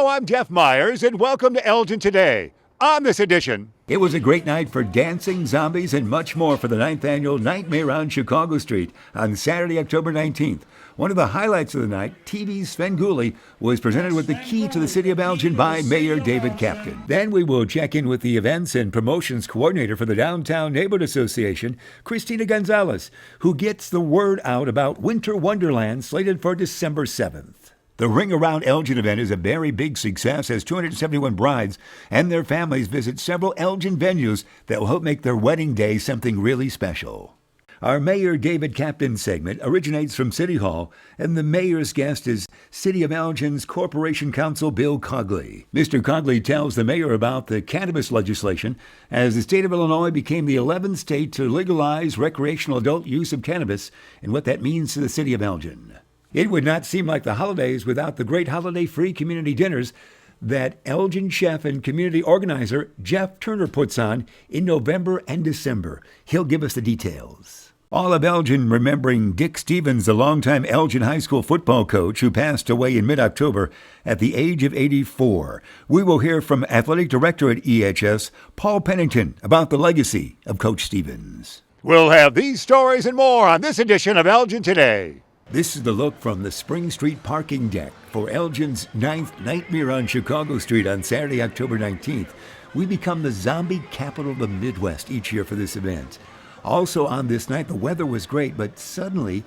Hello, I'm Jeff Myers, and welcome to Elgin Today. On this edition, it was a great night for dancing, zombies, and much more for the 9th annual Nightmare on Chicago Street on Saturday, October 19th. One of the highlights of the night, TV's Sven Gulli was presented with the key to the city of Elgin by Mayor David Captain. Then we will check in with the events and promotions coordinator for the Downtown Neighborhood Association, Christina Gonzalez, who gets the word out about Winter Wonderland slated for December 7th. The Ring Around Elgin event is a very big success as 271 brides and their families visit several Elgin venues that will help make their wedding day something really special. Our Mayor David Captain segment originates from City Hall, and the mayor's guest is City of Elgin's Corporation Counsel Bill Cogley. Mr. Cogley tells the mayor about the cannabis legislation as the state of Illinois became the 11th state to legalize recreational adult use of cannabis and what that means to the city of Elgin. It would not seem like the holidays without the great holiday-free community dinners that Elgin chef and community organizer Jeff Turner puts on in November and December. He'll give us the details. All of Elgin remembering Dick Stevens, the longtime Elgin High School football coach who passed away in mid-October at the age of 84. We will hear from Athletic Director at EHS, Paul Pennington, about the legacy of Coach Stevens. We'll have these stories and more on this edition of Elgin Today. This is the look from the Spring Street parking deck for Elgin's 9th Nightmare on Chicago Street on Saturday, October 19th. We become the zombie capital of the Midwest each year for this event. Also on this night, the weather was great, but suddenly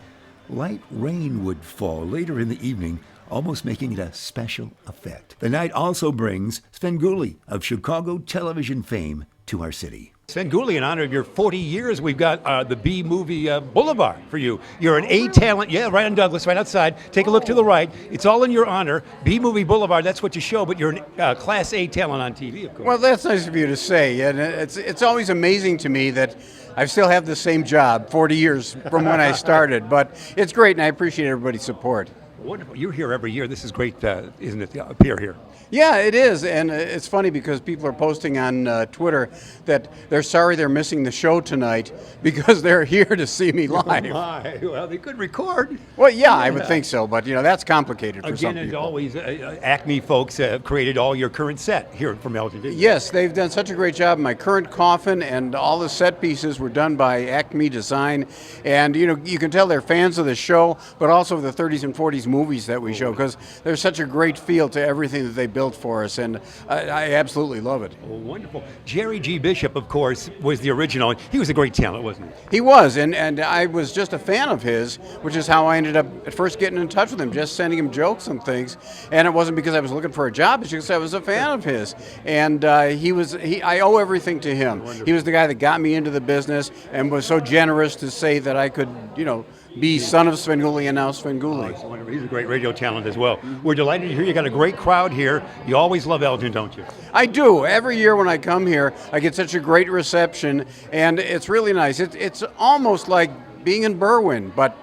light rain would fall later in the evening, almost making it a special effect. The night also brings Sven Gulli of Chicago television fame to our city. Sven Gulli, in honor of your 40 years, we've got the B Movie Boulevard for you. You're an A-talent, right on Douglas, right outside. Take a look to the right. It's all in your honor. B Movie Boulevard, that's what you show, but you're an Class A talent on TV, of course. Well, that's nice of you to say, and it's always amazing to me that I still have the same job 40 years from when I started, but it's great, and I appreciate everybody's support. Wonderful. You're here every year. This is great, isn't it, to appear here? Yeah, it is, and it's funny because people are posting on Twitter that they're sorry they're missing the show tonight because they're here to see me live. Oh my. Well, they could record. Well, yeah, I would think so, but that's complicated for some people. Again, as always, Acme folks created all your current set here from Elgin. Yes, they've done such a great job. My current coffin and all the set pieces were done by Acme Design, and you can tell they're fans of the show, but also the 30s and 40s movies that we show because there's such a great feel to everything that they built for us, and I absolutely love it. Oh, wonderful. Jerry G. Bishop, of course, was the original. He was a great talent, wasn't he? He was, and I was just a fan of his, which is how I ended up at first getting in touch with him, just sending him jokes and things, and it wasn't because I was looking for a job, it's because I was a fan of his, and I owe everything to him. Wonderful. He was the guy that got me into the business and was so generous to say that I could, be son of Sven Gulli and now Sven Gulli. Oh, he's a great radio talent as well. We're delighted to hear you got a great crowd here. You always love Elgin, don't you? I do. Every year when I come here, I get such a great reception, and it's really nice. It's almost like being in Berwyn, but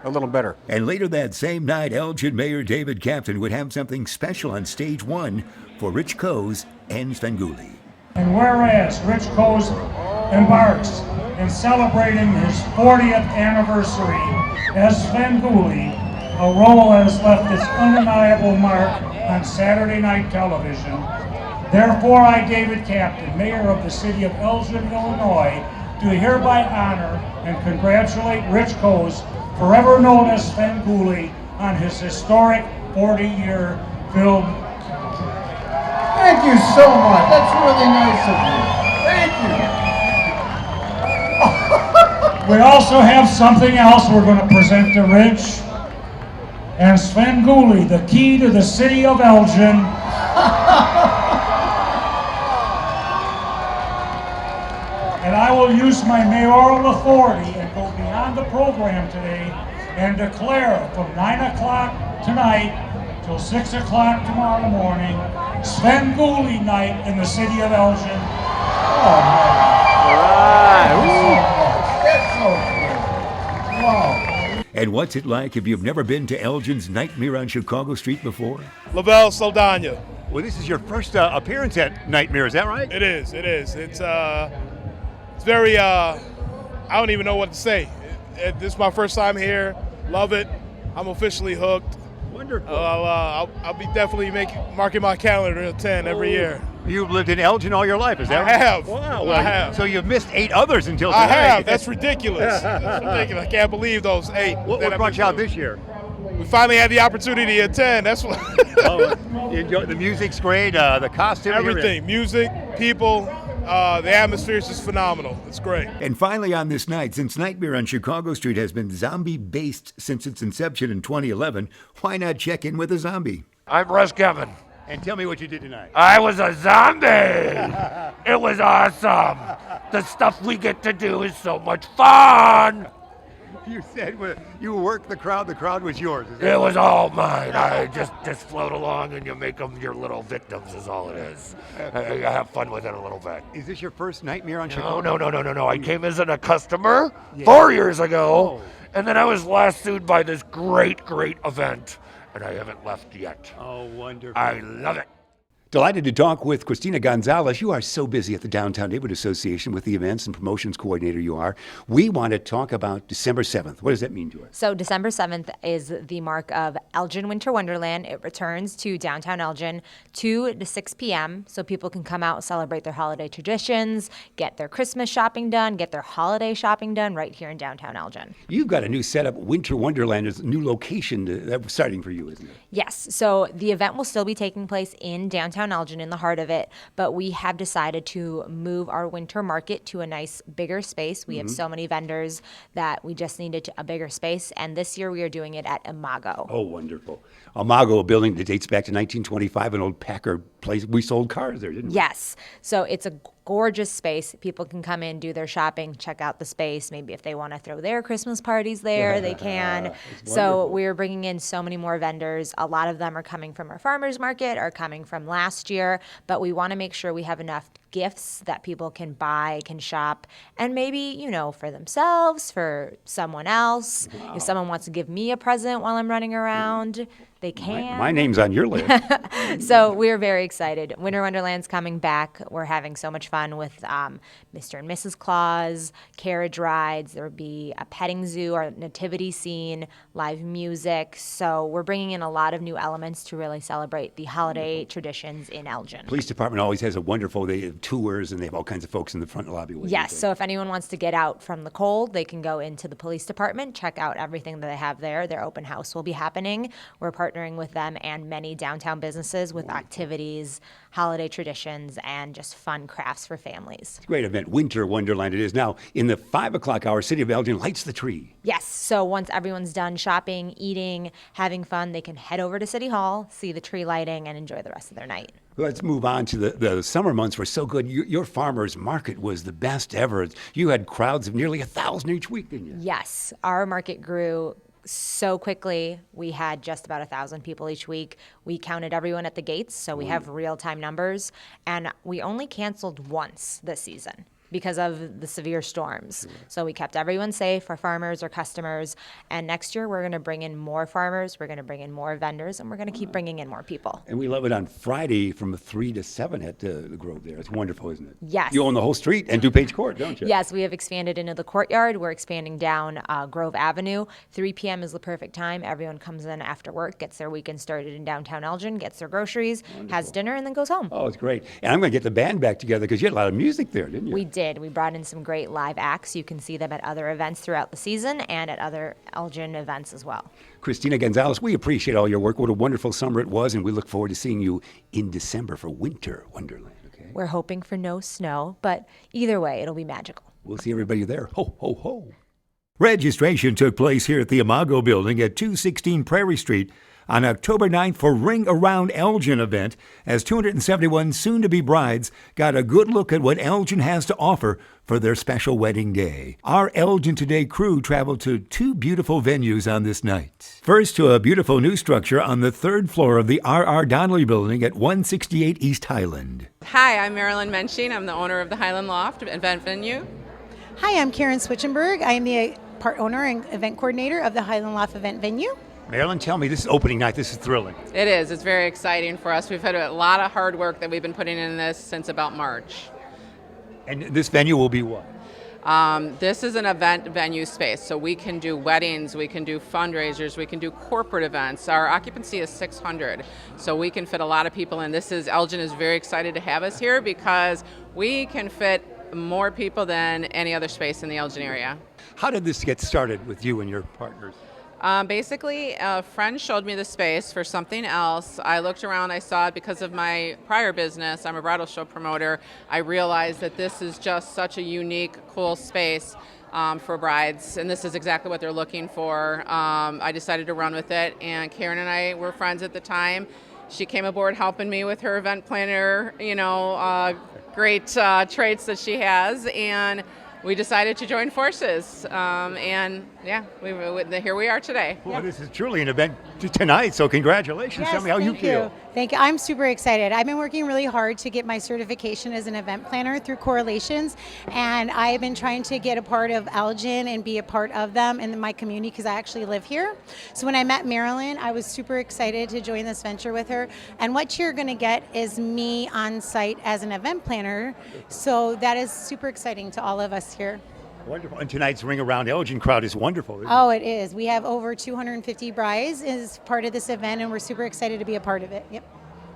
a little better. And later that same night, Elgin Mayor David Captain would have something special on stage 1 for Rich Coase and Sven Gulli. And whereas Rich Coase embarks in celebrating his 40th anniversary as Sven Gulli, a role that has left its undeniable mark on Saturday night television. Therefore, I, David Captain, Mayor of the City of Elgin, Illinois, do hereby honor and congratulate Rich Coase, forever known as Sven Gulli, on his historic 40-year film. Thank you so much. That's really nice of you. Thank you. We also have something else we're going to present to Rich. And Sven Gulli, the key to the city of Elgin. And I will use my mayoral authority and go beyond the program today and declare from 9 o'clock tonight till 6 o'clock tomorrow morning, Sven Gulli night in the city of Elgin. Oh, man. All right. That's so cool. Wow. And what's it like if you've never been to Elgin's Nightmare on Chicago Street before? Lavelle Saldana. Well, this is your first appearance at Nightmare, is that right? It is. It's very, I don't even know what to say. This is my first time here. Love it. I'm officially hooked. Wonderful. I'll be definitely marking my calendar to attend every year. You've lived in Elgin all your life, is that I right? have. Wow. I have. So you've missed 8 others until today. I have. That's ridiculous. That's ridiculous. I can't believe those 8. What brought you out this year? We finally had the opportunity to attend. That's what. You enjoy the music's great, the costume. Everything. Music, people, the atmosphere is just phenomenal. It's great. And finally on this night, since Nightmare on Chicago Street has been zombie-based since its inception in 2011, why not check in with a zombie? I'm Russ Kevin. And tell me what you did tonight. I was a zombie. It was awesome. The stuff we get to do is so much fun. You said you worked the crowd was yours. Is that It right? was all mine. I just float along and you make them your little victims is all it is. I have fun with it a little bit. Is this your first Nightmare on Chicago? No. I came as a customer 4 years ago, and then I was lassoed by this great event, and I haven't left yet. Oh, wonderful. I love it. Delighted to talk with Christina Gonzalez. You are so busy at the Downtown Neighborhood Association with the events and promotions coordinator you are. We want to talk about December 7th. What does that mean to us? So December 7th is the mark of Elgin Winter Wonderland. It returns to downtown Elgin 2 to 6 p.m. so people can come out, celebrate their holiday traditions, get their Christmas shopping done, get their holiday shopping done right here in downtown Elgin. You've got a new setup. Winter Wonderland is a new location that's starting for you, isn't it? Yes, so the event will still be taking place in downtown Elgin, in the heart of it, but we have decided to move our winter market to a nice bigger space. We have so many vendors that we just needed a bigger space, and this year we are doing it at Imago. Oh, wonderful. Imago, a building that dates back to 1925, an old Packer place. We sold cars there, didn't we? Yes, so it's a gorgeous space. People can come in, do their shopping, check out the space. Maybe if they want to throw their Christmas parties there, they can. So we're bringing in so many more vendors. A lot of them are coming from our farmers market or coming from last year, but we want to make sure we have enough gifts that people can buy, can shop, and maybe, for themselves, for someone else. Wow. If someone wants to give me a present while I'm running around, they can. My name's on your list. So we're very excited. Winter Wonderland's coming back. We're having so much fun with Mr. and Mrs. Claus, carriage rides. There will be a petting zoo, or nativity scene, live music. So we're bringing in a lot of new elements to really celebrate the holiday traditions in Elgin. Police department always has they have tours, and they have all kinds of folks in the front lobby with Yes, them. so if anyone wants to get out from the cold, they can go into the police department, check out everything that they have there. Their open house will be happening. We're partnering with them and many downtown businesses with activities, holiday traditions, and just fun crafts for families. It's a great event. Winter Wonderland it is. Now, in the 5 o'clock hour, City of Elgin lights the tree. Yes, so once everyone's done shopping, eating, having fun, they can head over to City Hall, see the tree lighting, and enjoy the rest of their night. Let's move on to the summer months were so good. Your farmers market was the best ever. You had crowds of nearly 1,000 each week, didn't you? Yes, our market grew so quickly. We had just about 1,000 people each week. We counted everyone at the gates, so we have real-time numbers, and we only canceled once this season because of the severe storms. So we kept everyone safe, our farmers, our customers, and next year we're going to bring in more farmers, we're going to bring in more vendors, and we're going to keep bringing in more people. And we love it on Friday from 3 to 7 at the Grove there. It's wonderful, isn't it? Yes. You own the whole street and DuPage Court, don't you? Yes, we have expanded into the courtyard. We're expanding down Grove Avenue. 3 p.m. is the perfect time. Everyone comes in after work, gets their weekend started in downtown Elgin, gets their groceries, has dinner, and then goes home. Oh, it's great. And I'm going to get the band back together because you had a lot of music there, didn't you? We did. We brought in some great live acts. You can see them at other events throughout the season and at other Elgin events as well. Christina Gonzalez, we appreciate all your work. What a wonderful summer it was, and we look forward to seeing you in December for Winter Wonderland. Okay? We're hoping for no snow, but either way, it'll be magical. We'll see everybody there. Ho, ho, ho. Registration took place here at the Imago Building at 216 Prairie Street on October 9th for Ring Around Elgin event, as 271 soon-to-be brides got a good look at what Elgin has to offer for their special wedding day. Our Elgin Today crew traveled to 2 beautiful venues on this night. First, to a beautiful new structure on the 3rd floor of the R.R. Donnelly Building at 168 East Highland. Hi, I'm Marilyn Menching. I'm the owner of the Highland Loft event venue. Hi, I'm Karen Switchenberg. I am the part owner and event coordinator of the Highland Loft event venue. Marilyn, tell me, this is opening night. This is thrilling. It is. It's very exciting for us. We've had a lot of hard work that we've been putting in this since about March. And this venue will be what? This is an event venue space, so we can do weddings, we can do fundraisers, we can do corporate events. Our occupancy is 600, so we can fit a lot of people in. Elgin is very excited to have us here because we can fit more people than any other space in the Elgin area. How did this get started with you and your partners? Basically, a friend showed me the space for something else. I looked around, I saw it because of my prior business. I'm a bridal show promoter. I realized that this is just such a unique, cool space for brides, and this is exactly what they're looking for. I decided to run with it, and Karen and I were friends at the time. She came aboard helping me with her event planner, great traits that she has, and we decided to join forces, here we are today. Well, this is truly an event tonight, so congratulations. Yes, Tell me how you feel. Thank you. I'm super excited. I've been working really hard to get my certification as an event planner through Correlations, and I've been trying to get a part of Elgin and be a part of them in my community because I actually live here. So when I met Marilyn, I was super excited to join this venture with her, and what you're going to get is me on site as an event planner, so that is super exciting to all of us here. Wonderful. And tonight's Ring Around Elgin crowd is wonderful, isn't Oh, it is. We have over 250 brides as part of this event, and we're super excited to be a part of it. Yep.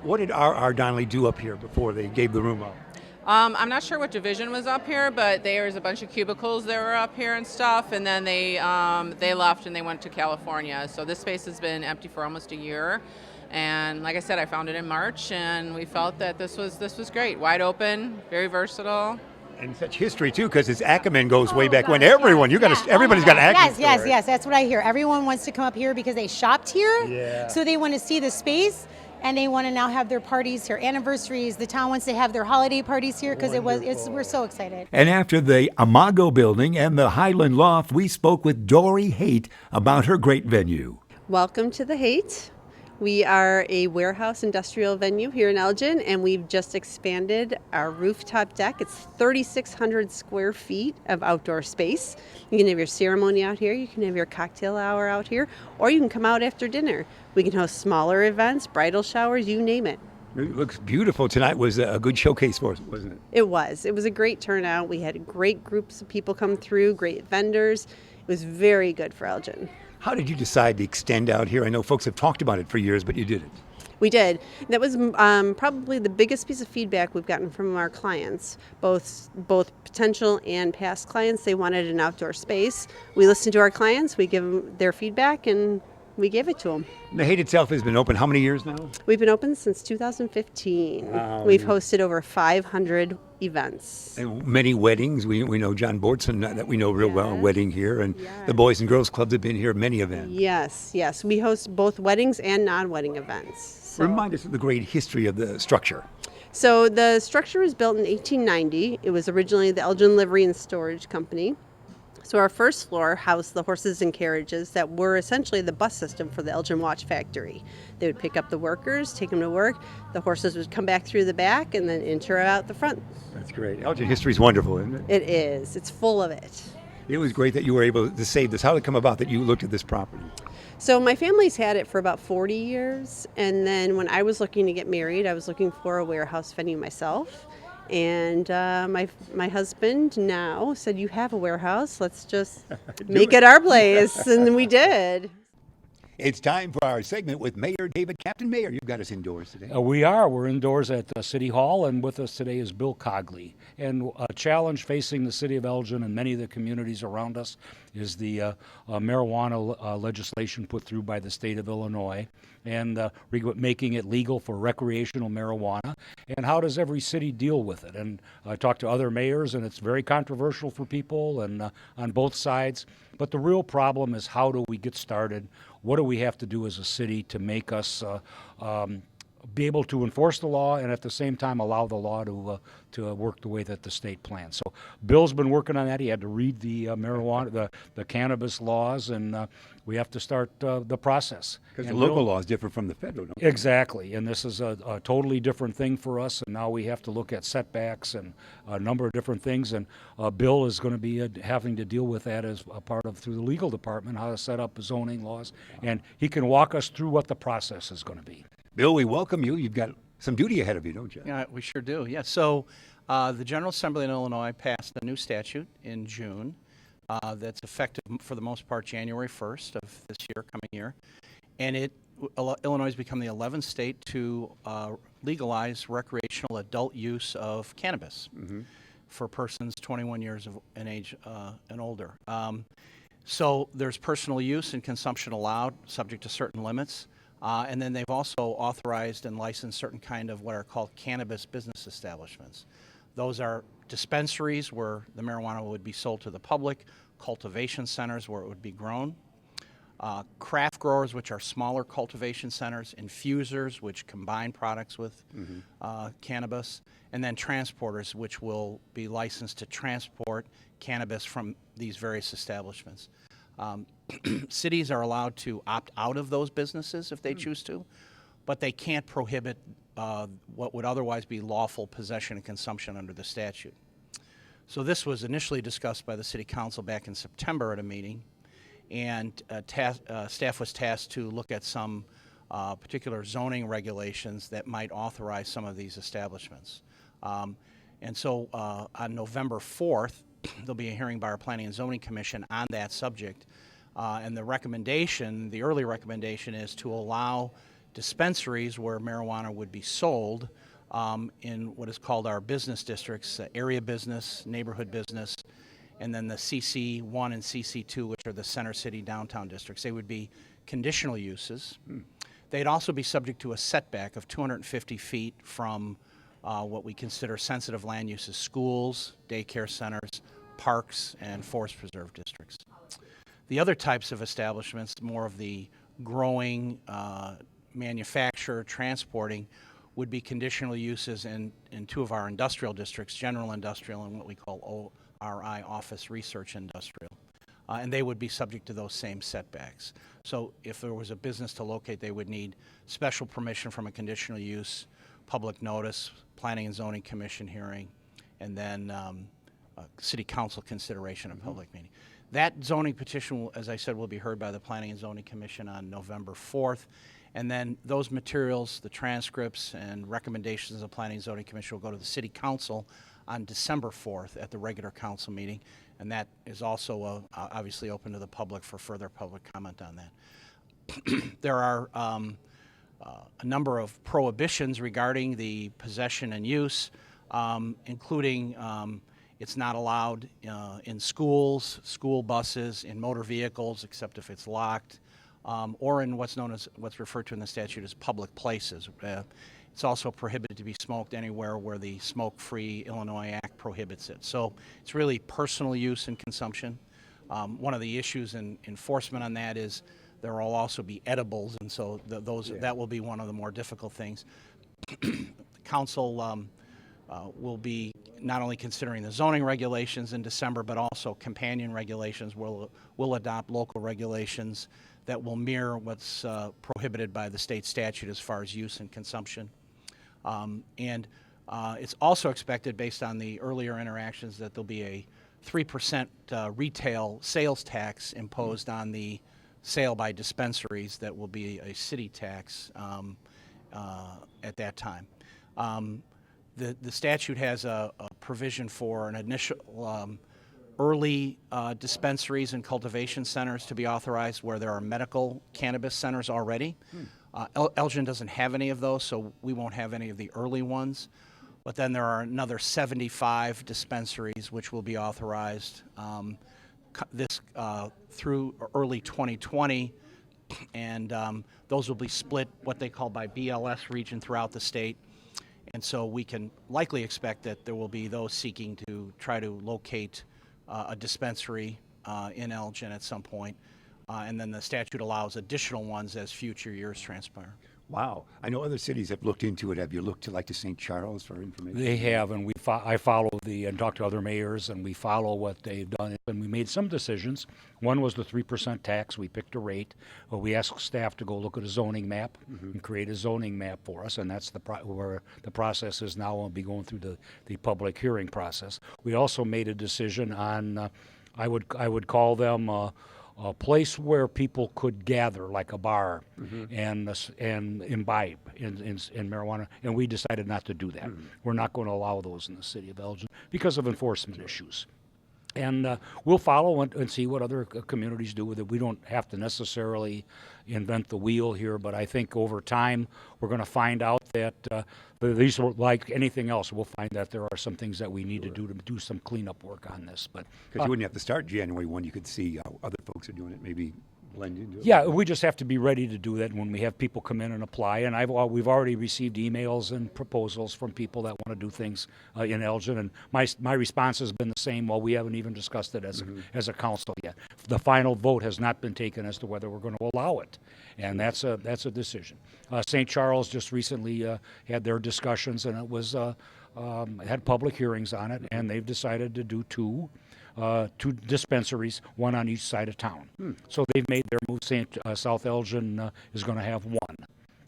What did R.R. Donnelly do up here before they gave the room up? I'm not sure what division was up here, but there was a bunch of cubicles that were up here and stuff, and then they left and they went to California. So this space has been empty for almost a year. And like I said, I found it in March, and we felt that this was great. Wide open, very versatile. And such history too, because its Ackerman goes way back when. Everyone, everybody's got an Ackerman story. Yes. That's what I hear. Everyone wants to come up here because they shopped here. Yeah. So they want to see the space, and they want to now have their parties here, anniversaries. The town wants to have their holiday parties here because we're so excited. And after the Imago building and the Highland Loft, we spoke with Dory Haight about her great venue. Welcome to the Haight. We are a warehouse industrial venue here in Elgin, and we've just expanded our rooftop deck. It's 3,600 square feet of outdoor space. You can have your ceremony out here, you can have your cocktail hour out here, or you can come out after dinner. We can host smaller events, bridal showers, you name it. It looks beautiful. Tonight was a good showcase for us, wasn't it? It was. It was a great turnout. We had great groups of people come through, great vendors. It was very good for Elgin. How did you decide to extend out here? I know folks have talked about it for years, but you did it. We did. That was probably the biggest piece of feedback we've gotten from our clients, both potential and past clients. They wanted an outdoor space. We listened to our clients, we give them their feedback, and we gave it to them. The Haight itself has been open how many years now? We've been open since 2015. Wow. We've hosted over 500 events. And many weddings. We know John Bortson, that we know real well, a wedding here, and the Boys and Girls Clubs have been here, many events. Yes. We host both weddings and non-wedding events. So. Remind us of the great history of the structure. So the structure was built in 1890. It was originally the Elgin Livery and Storage Company. So our first floor housed the horses and carriages that were essentially the bus system for the Elgin Watch Factory. They would pick up the workers, take them to work. The horses would come back through the back and then enter out the front. That's great. Elgin history is wonderful, isn't it? It is. It's full of it. It was great that you were able to save this. How did it come about that you looked at this property? So my family's had it for about 40 years. And then when I was looking to get married, I was looking for a warehouse venue myself. And my husband now said, you have a warehouse, let's just make it our place. And we did. It's time for our segment with Mayor David. Captain Mayor, you've got us indoors today. We are. We're indoors at City Hall, and with us today is Bill Cogley. And a challenge facing the city of Elgin and many of the communities around us is the marijuana legislation put through by the state of Illinois, and making it legal for recreational marijuana. And how does every city deal with it? And I talked to other mayors, and it's very controversial for people and on both sides. But the real problem is, how do we get started? What do we have to do as a city to make us be able to enforce the law and at the same time allow the law to work the way that the state plans? So Bill's been working on that. He had to read the marijuana, the cannabis laws, and we have to start the process. Because the local law is different from the federal, don't Exactly, and this is a totally different thing for us, and now we have to look at setbacks and a number of different things, and Bill is going to be having to deal with that as a part of, through the legal department, how to set up zoning laws, and he can walk us through what the process is going to be. Bill, we welcome you. You've got some duty ahead of you, don't you? Yeah, we sure do. Yeah. So The General Assembly in Illinois passed a new statute in June that's effective for the most part January 1st of this year, coming year. And Illinois has become the 11th state to legalize recreational adult use of cannabis for persons 21 years in age and older. So there's personal use and consumption allowed, subject to certain limits. And then they've also authorized and licensed certain kind of what are called cannabis business establishments. Those are dispensaries where the marijuana would be sold to the public, cultivation centers where it would be grown, craft growers, which are smaller cultivation centers, infusers, which combine products with cannabis, and then transporters, which will be licensed to transport cannabis from these various establishments. Cities are allowed to opt out of those businesses if they choose to, but they can't prohibit what would otherwise be lawful possession and consumption under the statute. So this was initially discussed by the City Council back in September at a meeting, and staff was tasked to look at some particular zoning regulations that might authorize some of these establishments. And so on November 4th, there'll be a hearing by our Planning and Zoning Commission on that subject. And the recommendation, the early recommendation, is to allow dispensaries where marijuana would be sold in what is called our business districts, area business, neighborhood business, and then the CC1 and CC2, which are the center city downtown districts. They would be conditional uses. They'd also be subject to a setback of 250 feet from what we consider sensitive land uses: schools, daycare centers, parks, and forest preserve districts. The other types of establishments, more of the growing, manufacture, transporting, would be conditional uses in two of our industrial districts, general industrial and what we call ORI, office research industrial. And they would be subject to those same setbacks. So if there was a business to locate, they would need special permission from a conditional use, public notice, Planning and Zoning Commission hearing, and then City Council consideration of public meeting. That zoning petition, as I said, will be heard by the Planning and Zoning Commission on November 4th. And then those materials, the transcripts and recommendations of the Planning and Zoning Commission will go to the City Council on December 4th at the regular council meeting. And that is also obviously open to the public for further public comment on that. There are a number of prohibitions regarding the possession and use, including it's not allowed in schools, school buses, in motor vehicles, except if it's locked, or in what's referred to in the statute as public places. It's also prohibited to be smoked anywhere where the Smoke-Free Illinois Act prohibits it. So it's really personal use and consumption. One of the issues in enforcement on that is there will also be edibles, and so that will be one of the more difficult things. Council will be not only considering the zoning regulations in December, but also companion regulations. We'll adopt local regulations that will mirror what's prohibited by the state statute as far as use and consumption. And it's also expected, based on the earlier interactions, that there'll be a 3% retail sales tax imposed on the sale by dispensaries that will be a city tax at that time. The statute has a provision for an initial early dispensaries and cultivation centers to be authorized where there are medical cannabis centers already. Elgin doesn't have any of those, so we won't have any of the early ones. But then there are another 75 dispensaries which will be authorized through early 2020, and those will be split what they call by BLS region throughout the state. And so we can likely expect that there will be those seeking to try to locate a dispensary in Elgin at some point. And then the statute allows additional ones as future years transpire. Wow. I know other cities have looked into it. Have you looked to St. Charles for information? They have, and I follow and talk to other mayors, and we follow what they've done. And we made some decisions. One was the 3% tax. We picked a rate. We asked staff to go look at a zoning map and create a zoning map for us, and that's where the process is now. We'll be going through the public hearing process. We also made a decision on, I would call them a place where people could gather, like a bar, and imbibe in marijuana, and we decided not to do that. We're not going to allow those in the city of Elgin because of enforcement issues. And we'll follow and see what other communities do with it. We don't have to necessarily invent the wheel here, but I think over time we're going to find out that these are like anything else. We'll find that there are some things that we need to do some cleanup work on this. But Because you wouldn't have to start January 1. You could see how other folks are doing it, maybe blend into it. yeah, we just have to be ready to do that when we have people come in and apply. And we've already received emails and proposals from people that want to do things in Elgin. And my response has been the same. Well, we haven't even discussed it as a council yet. The final vote has not been taken as to whether we're going to allow it, and that's a decision. St. Charles just recently had their discussions, and it was had public hearings on it, and they've decided to do two dispensaries, one on each side of town. So they've made their move. South Elgin is going to have one.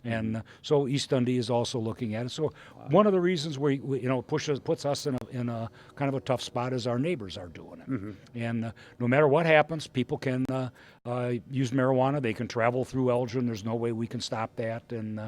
And so East Dundee is also looking at it. So one of the reasons we puts us in a kind of a tough spot is our neighbors are doing it. And no matter what happens, people can use marijuana. They can travel through Elgin. There's no way we can stop that. And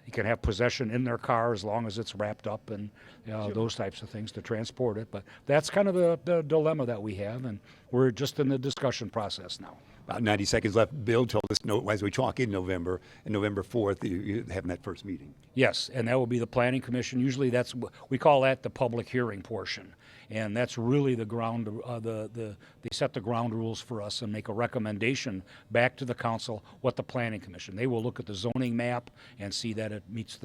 you can have possession in their car as long as it's wrapped up and those types of things to transport it. But that's kind of the dilemma that we have, and we're just in the discussion process now. About 90 seconds left. Bill told us as we talk in November, and November 4th, you're having that first meeting. Yes, and that will be the Planning Commission. Usually we call that the public hearing portion. And that's really the ground, they set the ground rules for us and make a recommendation back to the council, what the Planning Commission. They will look at the zoning map and see that it meets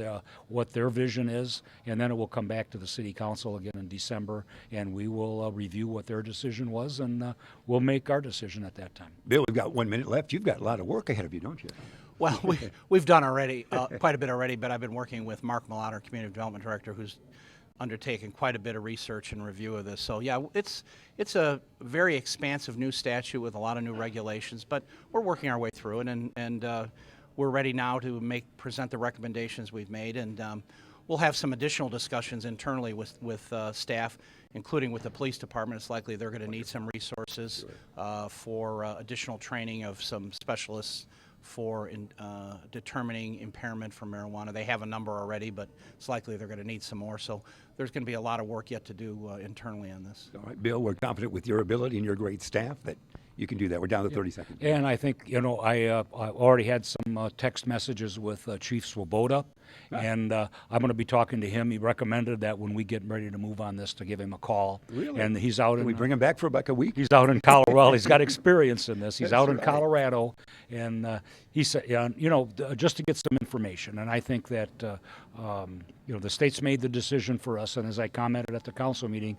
what their vision is, and then it will come back to the city council again in December, and we will review what their decision was, and we'll make our decision at that time. Bill, we've got 1 minute left. You've got a lot of work ahead of you, don't you? Well, we've done already, quite a bit already, but I've been working with Mark Mulatter, Community Development Director, who's undertaken quite a bit of research and review of this. So yeah, it's a very expansive new statute with a lot of new regulations, but we're working our way through it, and we're ready now to present the recommendations we've made, and we'll have some additional discussions internally with staff, including with the police department. It's likely they're going to need some resources for additional training of some specialists for determining impairment from marijuana. They have a number already, but it's likely they're going to need some more. So there's going to be a lot of work yet to do internally on this. All right, Bill, we're confident with your ability and your great staff that you can do that. We're down to 30 seconds. And I think, I already had some text messages with Chief Swoboda, and I'm going to be talking to him. He recommended that when we get ready to move on this, to give him a call. Really? And he's out Can we bring him back for like a week? He's out in Colorado. Well, he's got experience in this. He's That's out in right. Colorado, and he said, just to get some information. And I think that, the state's made the decision for us. And as I commented at the council meeting,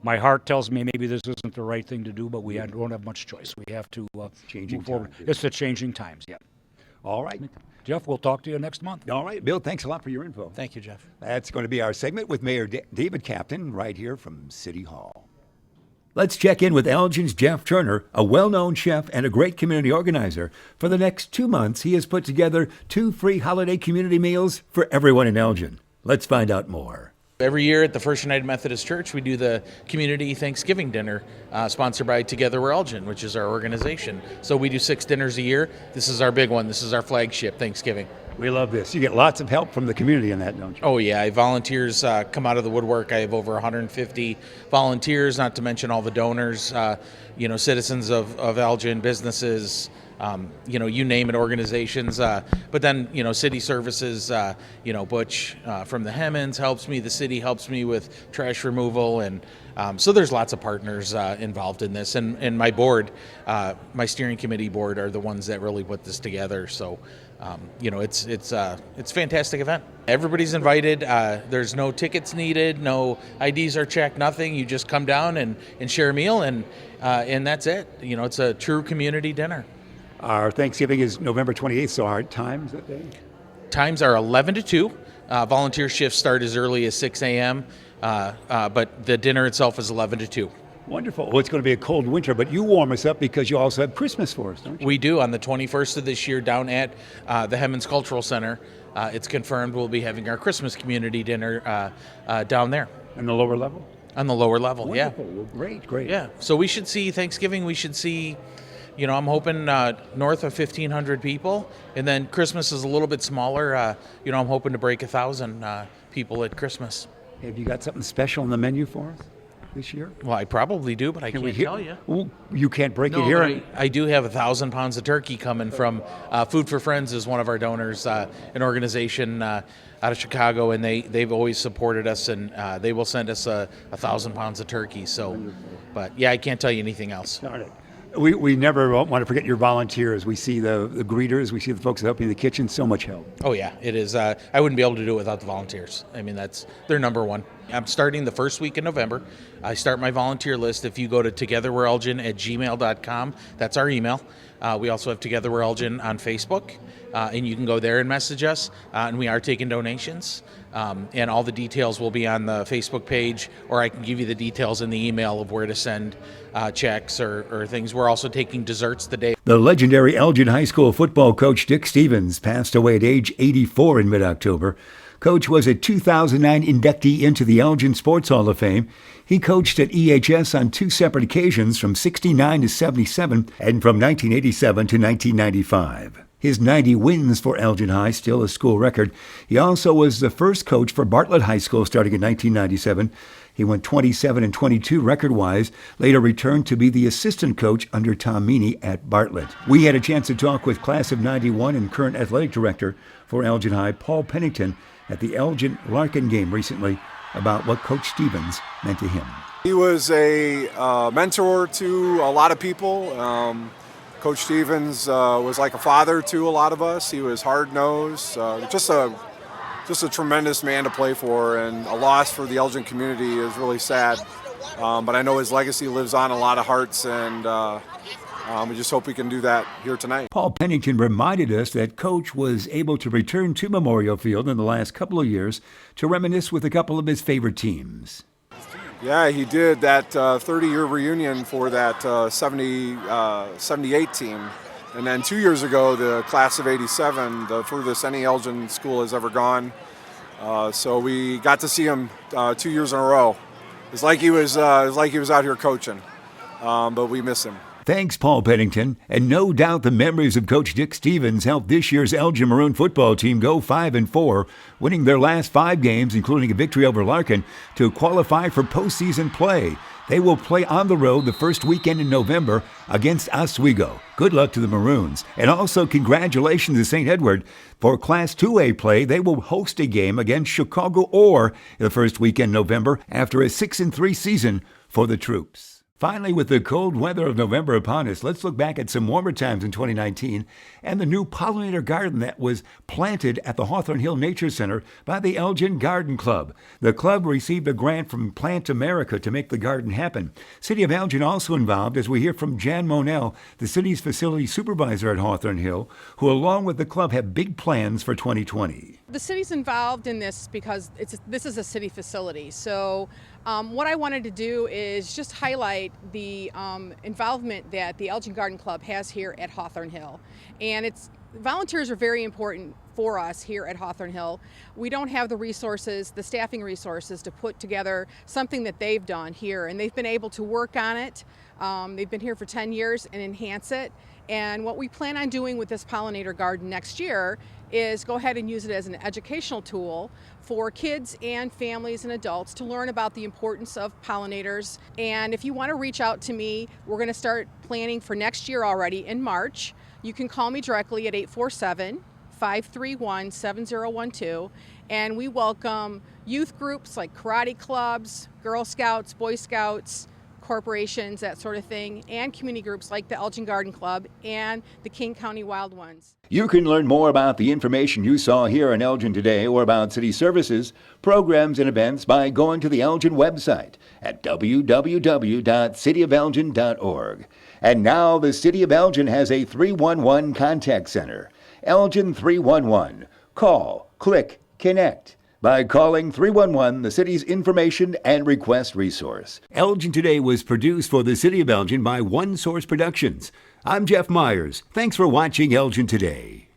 my heart tells me maybe this isn't the right thing to do, but we don't have much choice. We have to move forward. times. It's the changing times, yeah. All right. Jeff, we'll talk to you next month. All right, Bill, thanks a lot for your info. Thank you, Jeff. That's going to be our segment with Mayor David Captain right here from City Hall. Let's check in with Elgin's Jeff Turner, a well-known chef and a great community organizer. For the next 2 months, he has put together 2 free holiday community meals for everyone in Elgin. Let's find out more. Every year at the First United Methodist Church, we do the Community Thanksgiving Dinner, sponsored by Together We're Elgin, which is our organization. So we do 6 dinners a year. This is our big one. This is our flagship, Thanksgiving. We love this. You get lots of help from the community in that, don't you? Oh, yeah. Volunteers come out of the woodwork. I have over 150 volunteers, not to mention all the donors, citizens of Elgin, businesses, you name it, organizations. But then, city services, Butch from the Hemmons helps me. The city helps me with trash removal. And so there's lots of partners involved in this. And my board, my steering committee board, are the ones that really put this together. So, it's a fantastic event. Everybody's invited. There's no tickets needed. No IDs are checked, nothing. You just come down and share a meal, and that's it. It's a true community dinner. Our Thanksgiving is November 28th, so our times that day? Times are 11 to 2. Volunteer shifts start as early as 6 a.m., but the dinner itself is 11 to 2. Wonderful. Well, it's going to be a cold winter, but you warm us up because you also have Christmas for us, don't you? We do. On the 21st of this year down at the Hemmons Cultural Center, it's confirmed we'll be having our Christmas community dinner down there. On the lower level? On the lower level, Wonderful. yeah. Well, great. Yeah. So we should see Thanksgiving, we should see I'm hoping north of 1,500 people, and then Christmas is a little bit smaller. I'm hoping to break 1,000 people at Christmas. Have you got something special on the menu for us this year? Well, I probably do, but I Can can't we tell you. Well, you can't break No, it here. but I do have 1,000 pounds of turkey coming from Food for Friends is one of our donors, an organization out of Chicago, and they've always supported us, and they will send us 1,000 pounds of turkey. So, but yeah, I can't tell you anything else. Darn it. We never want to forget your volunteers. We see the greeters, we see the folks that help you in the kitchen. So much help. Oh yeah, it is. I wouldn't be able to do it without the volunteers. I mean, they're number one. I'm starting the first week in November. I start my volunteer list. If you go to togetherwe'reelgin@gmail.com, that's our email. We also have Together We're Elgin on Facebook, and you can go there and message us. And we are taking donations. And all the details will be on the Facebook page, or I can give you the details in the email of where to send checks or things. We're also taking desserts the day. The legendary Elgin High School football coach Dick Stevens passed away at age 84 in mid-October. Coach was a 2009 inductee into the Elgin Sports Hall of Fame. He coached at EHS on 2 separate occasions from 69 to 77 and from 1987 to 1995. His 90 wins for Elgin High, still a school record. He also was the first coach for Bartlett High School starting in 1997. He went 27 and 22 record-wise, later returned to be the assistant coach under Tom Meany at Bartlett. We had a chance to talk with class of 91 and current athletic director for Elgin High, Paul Pennington, at the Elgin-Larkin game recently about what Coach Stevens meant to him. He was a mentor to a lot of people. Coach Stevens was like a father to a lot of us. He was hard-nosed, just a tremendous man to play for, and a loss for the Elgin community is really sad. But I know his legacy lives on in a lot of hearts, and we just hope we can do that here tonight. Paul Pennington reminded us that Coach was able to return to Memorial Field in the last couple of years to reminisce with a couple of his favorite teams. Yeah, he did that 30-year reunion for that 78 team. And then 2 years ago, the class of 87, the furthest any Elgin school has ever gone. So we got to see him 2 years in a row. It's like he was out here coaching, but we miss him. Thanks, Paul Pennington. And no doubt the memories of Coach Dick Stevens helped this year's Elgin Maroon football team go 5-4, winning their last 5 games, including a victory over Larkin, to qualify for postseason play. They will play on the road the first weekend in November against Oswego. Good luck to the Maroons. And also congratulations to St. Edward. For Class 2A play, they will host a game against Chicago Orr the first weekend in November after a 6-3 season for the troops. Finally, with the cold weather of November upon us, let's look back at some warmer times in 2019 and the new pollinator garden that was planted at the Hawthorne Hill Nature Center by the Elgin Garden Club. The club received a grant from Plant America to make the garden happen. City of Elgin also involved, as we hear from Jan Monell, the city's facility supervisor at Hawthorne Hill, who along with the club have big plans for 2020. The city's involved in this because this is a city facility. So what I wanted to do is just highlight the involvement that the Elgin Garden Club has here at Hawthorne Hill. And volunteers are very important for us here at Hawthorne Hill. We don't have the resources, the staffing resources, to put together something that they've done here. And they've been able to work on it. They've been here for 10 years and enhance it. And what we plan on doing with this pollinator garden next year is go ahead and use it as an educational tool for kids and families and adults to learn about the importance of pollinators. And if you want to reach out to me, we're going to start planning for next year already in March. You can call me directly at 847-531-7012. And we welcome youth groups like karate clubs, Girl Scouts, Boy Scouts, corporations, that sort of thing, and community groups like the Elgin Garden Club and the King County Wild Ones. You can learn more about the information you saw here in Elgin today or about city services, programs, and events by going to the Elgin website at www.cityofelgin.org. And now the City of Elgin has a 311 contact center. Elgin 311. Call, click, connect by calling 311, the city's information and request resource. Elgin Today was produced for the City of Elgin by One Source Productions. I'm Jeff Myers. Thanks for watching Elgin Today.